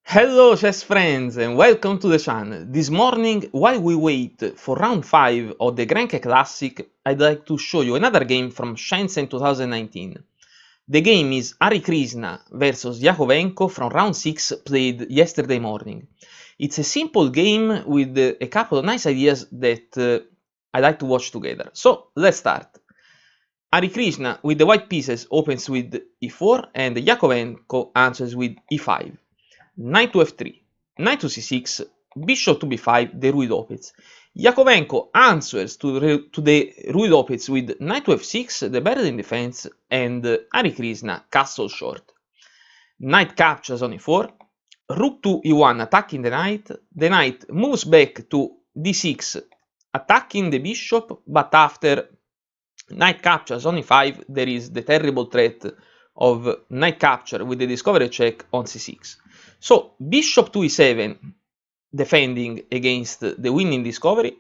Hello chess friends and welcome to the channel. This morning, while we wait for round 5 of the Grenke Classic, I'd like to show you another game from Shenzhen 2019. The game is Harikrishna vs Jakovenko from round 6 played yesterday morning. It's a simple game with a couple of nice ideas that I'd like to watch together. So let's start. Harikrishna with the white pieces opens with e4 and Jakovenko answers with e5. Knight to f3, knight to c6, bishop to b5 the Ruy Lopez. Jakovenko answers to the Ruy Lopez with knight to f6, the better in defense, and Harikrishna castle short. Knight captures on e4, rook to e1 attacking the knight moves back to d6 attacking the bishop, but after knight captures on e5 there is the terrible threat of knight capture with the discovery check on c6. So bishop to e7 defending against the winning discovery.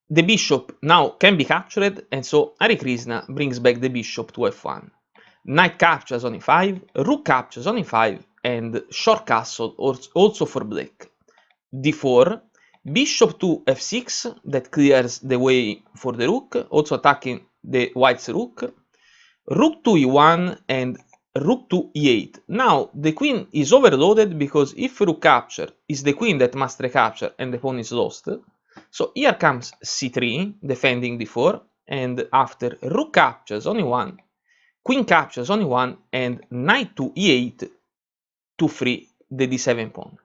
The bishop now can be captured, and so Harikrishna brings back the bishop to f1. Knight captures on e5, rook captures on e5, and short castle also for black. d4, bishop to f6, that clears the way for the rook, also attacking the white's rook. Rook to e1 and rook to e8. Now the queen is overloaded because if rook capture is the queen that must recapture and the pawn is lost. So here comes c3 defending d4, and after rook captures on e1, queen captures on e1, and knight to e8 to free the d7 pawn.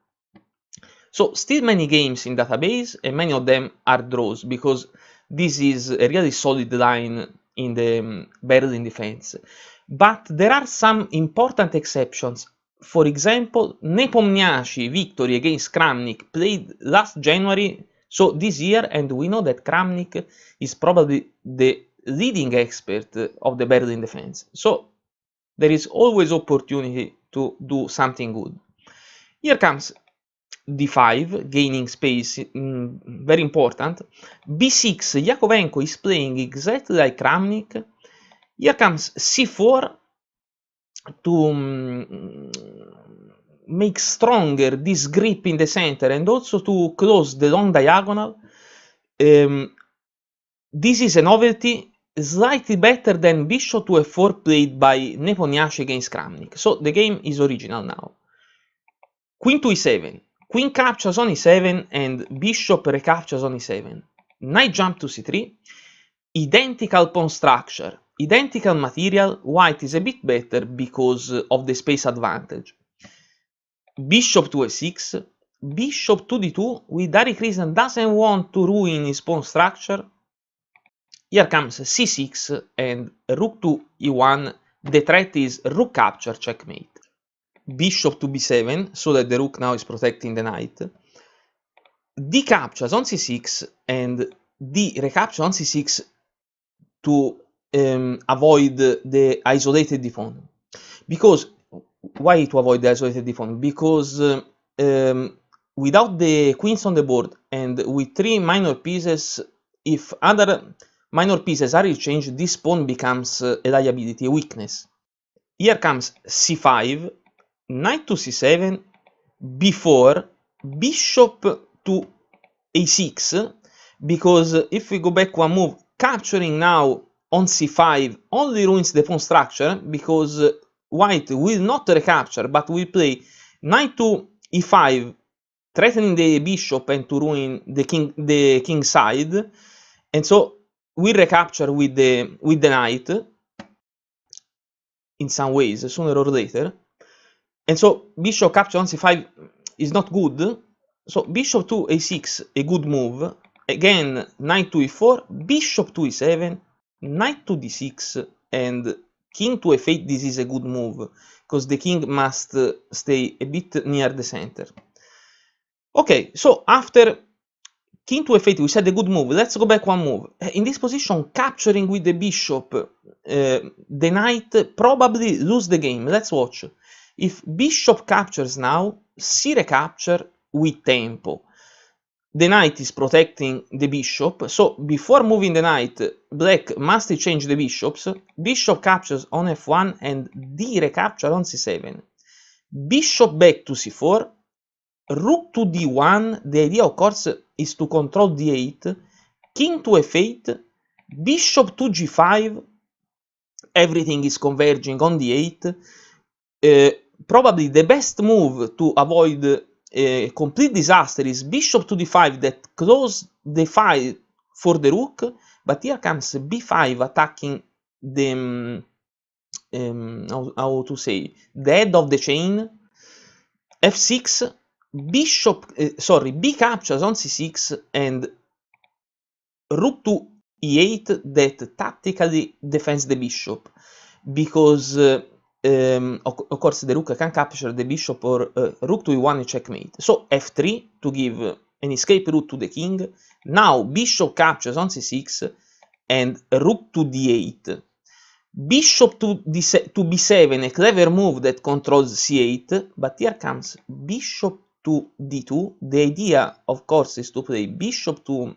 So still many games in database, and many of them are draws because this is a really solid line in the Berlin defense. But there are some important exceptions. For example, Nepomniachtchi victory against Kramnik played last January, so this year, and we know that Kramnik is probably the leading expert of the Berlin defense. So there is always opportunity to do something good. Here comes d5, gaining space, very important. b6, Jakovenko is playing exactly like Kramnik. Here comes c4 to make stronger this grip in the center and also to close the long diagonal. This is a novelty, slightly better than bishop to f4 played by Nepomniachtchi against Kramnik. So the game is original now. Queen to e7. Queen captures on e7 and bishop recaptures on e7. Knight jump to c3. Identical pawn structure, identical material. White is a bit better because of the space advantage. Bishop to a6. Bishop to d2 with Harikrishna doesn't want to ruin his pawn structure. Here comes c6 and rook to e1. The threat is rook capture, checkmate. Bishop to b7, so that the rook now is protecting the knight. D captures on c6 and d recaptures on c6 to avoid the isolated d pawn. Because why to avoid the isolated d pawn? Because without the queens on the board and with 3 minor pieces, if other minor pieces are exchanged, this pawn becomes a liability, a weakness. Here comes c5, knight to c7, b4, bishop to a6, because if we go back one move, capturing now on c5 only ruins the pawn structure, because white will not recapture but will play knight to e5, threatening the bishop and to ruin the king side, and so we recapture with the knight in some ways sooner or later. And so bishop capture on c5 is not good. So bishop to a6, a good move. Again, knight to e4, bishop to e7, knight to d6, and king to f8. This is a good move because the king must stay a bit near the center. Okay, so after king to f8, we said a good move. Let's go back one move. In this position, capturing with the bishop, the knight probably lose the game. Let's watch. If bishop captures now, c recapture with tempo. The knight is protecting the bishop, so before moving the knight, black must exchange the bishops. Bishop captures on f1 and d recapture on c7. Bishop back to c4, rook to d1, the idea of course is to control d8, king to f8, bishop to g5, everything is converging on d8. Probably the best move to avoid a complete disaster is bishop to d5 that close the file for the rook, but here comes b5 attacking the how to say, the head of the chain, f6, b captures on c6 and rook to e8 that tactically defends the bishop, because of course the rook can capture the bishop, or rook to e1 checkmate. So f3 to give an escape route to the king. Now bishop captures on c6 and rook to d8. Bishop to b7, a clever move that controls c8, but here comes bishop to d2. The idea, of course, is to play bishop to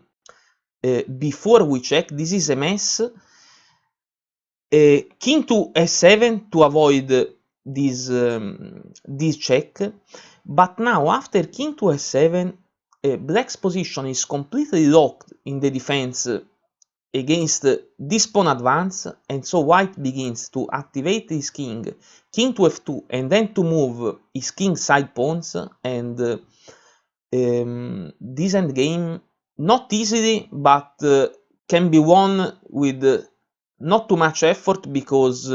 before we check. This is a mess. King to s7 to avoid this check, but now after king to s7, black's position is completely locked in the defense against this pawn advance, and so white begins to activate his king to f2, and then to move his king side pawns, and this endgame not easily, but can be won with not too much effort, because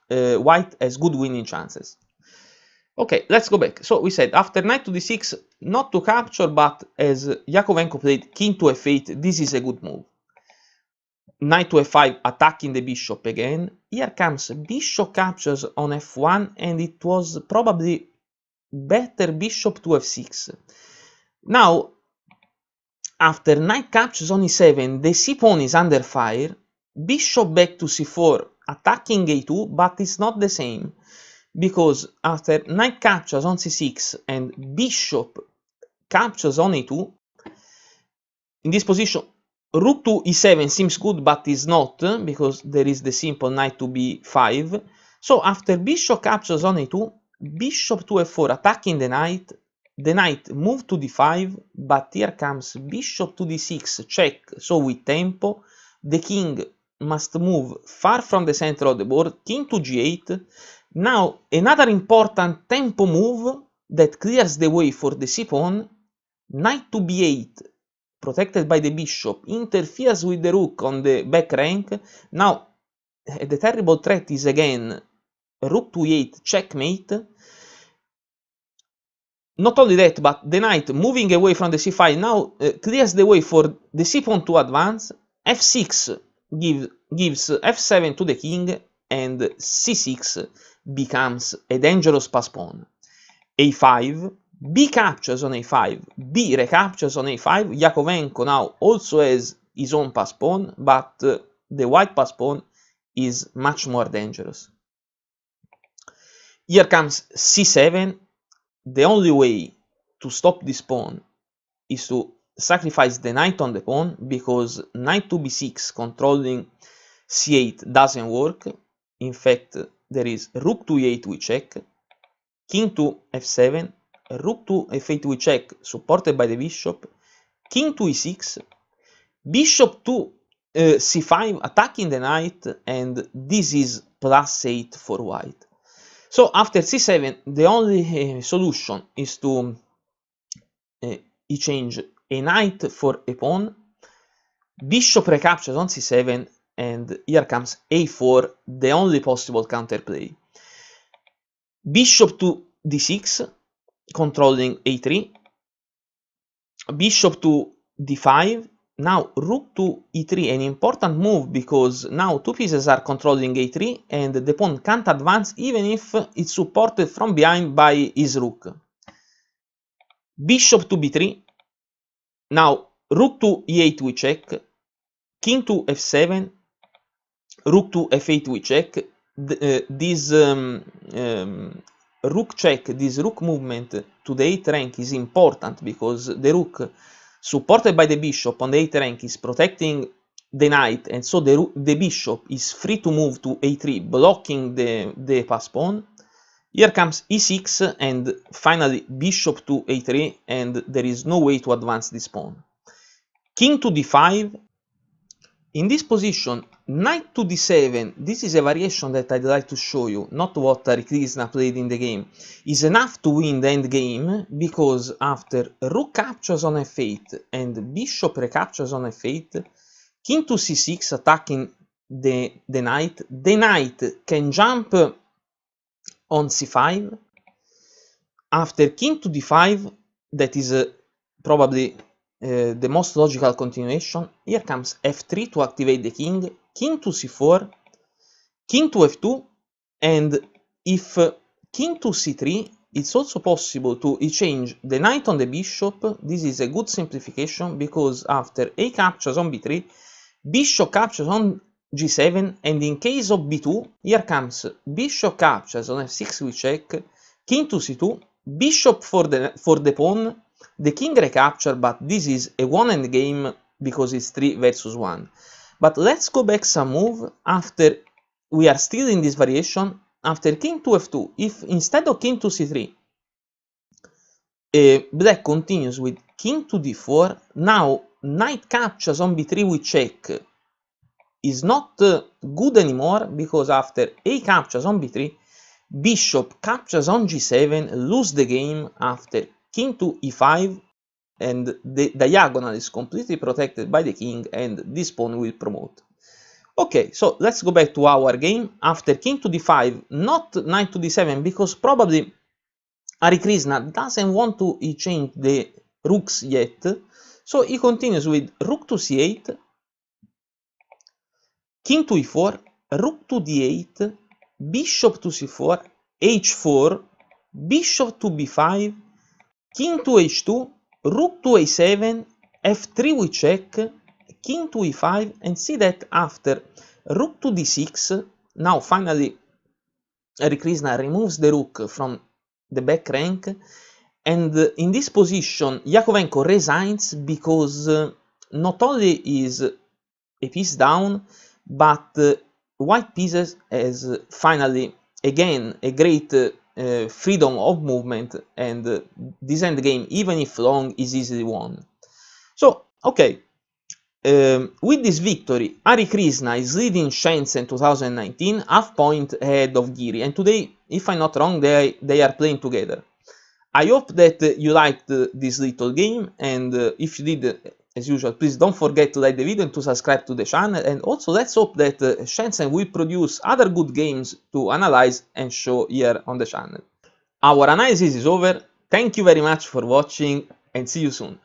white has good winning chances. Okay, let's go back. So we said after knight to d6, not to capture, but as Jakovenko played king to f8, this is a good move. Knight to f5 attacking the bishop again. Here comes bishop captures on f1, and it was probably better bishop to f6. Now, after knight captures on e7, the c pawn is under fire. Bishop back to c4 attacking a2, but it's not the same, because after knight captures on c6 and bishop captures on a2, in this position rook to e7 seems good, but is not, because there is the simple knight to b5. So after bishop captures on a2, bishop to f4 attacking the knight moved to d5, but here comes bishop to d6 check, so with tempo. The king must move far from the center of the board, king to g8. Now another important tempo move that clears the way for the c-pawn, knight to b8, protected by the bishop, interferes with the rook on the back rank. Now the terrible threat is again rook to e8 checkmate. Not only that, but the knight moving away from the c5 now clears the way for the c-pawn to advance. f6 gives f7 to the king, and c6 becomes a dangerous pass pawn. a5, b captures on a5, b recaptures on a5. Jakovenko now also has his own pass pawn, but the white pass pawn is much more dangerous. Here comes c7. The only way to stop this pawn is to sacrifice the knight on the pawn, because knight to b6 controlling c8 doesn't work. In fact, there is rook to e8 we check, king to f7, rook to f8 we check, supported by the bishop, king to e6, bishop to c5 attacking the knight, and this is +8 for white. So after c7, the only solution is to exchange a knight for a pawn, bishop recaptures on c7, and here comes a4, the only possible counterplay. Bishop to d6, controlling a3, bishop to d5, now rook to e3, an important move, because now two pieces are controlling a3, and the pawn can't advance even if it's supported from behind by his rook. Bishop to b3, now rook to e8 we check, king to f7, rook to f8 we check. This rook check, this rook movement to the 8th rank is important, because the rook supported by the bishop on the 8th rank is protecting the knight, and so the bishop is free to move to a3, blocking the pass pawn. Here comes e6 and finally bishop to a3, and there is no way to advance this pawn. King to d5. In this position, knight to d7, this is a variation that I'd like to show you, not what Harikrishna played in the game, is enough to win the endgame, because after rook captures on f8 and bishop recaptures on f8, king to c6 attacking the knight can jump on c5. After king to d5, that is probably the most logical continuation. Here comes f3 to activate the king, king to c4, king to f2, and if king to c3, it's also possible to exchange the knight on the bishop. This is a good simplification, because after a captures on b3, bishop captures on g7, and in case of b2, here comes bishop captures on f6 with check, king to c2, bishop for the pawn, the king recapture, but this is a one-end game because it's 3 versus 1. But let's go back some move after we are still in this variation. After king to f2, if instead of king to c3, black continues with king to d4, now knight captures on b3 with check is not good anymore, because after a captures on b3, bishop captures on g7, lose the game after king to e5, and the diagonal is completely protected by the king, and this pawn will promote. Okay, so let's go back to our game. After king to d5, not knight to d7, because probably Harikrishna doesn't want to exchange the rooks yet, so he continues with rook to c8, king to e4, rook to d8, bishop to c4, h4, bishop to b5, king to h2, rook to a7, f3 with check, king to e5, and see that after rook to d6, now finally Harikrishna removes the rook from the back rank, and in this position Jakovenko resigns, because not only is a piece down, but white pieces has finally again a great freedom of movement, and this endgame, even if long, is easily won. So, okay, with this victory, Harikrishna is leading Shenzhen 2019, half point ahead of Giri, and today, if I'm not wrong, they are playing together. I hope that you liked this little game, and if you did, as usual, please don't forget to like the video and to subscribe to the channel, and also let's hope that Shenzhen will produce other good games to analyze and show here on the channel. Our analysis is over, thank you very much for watching, and see you soon.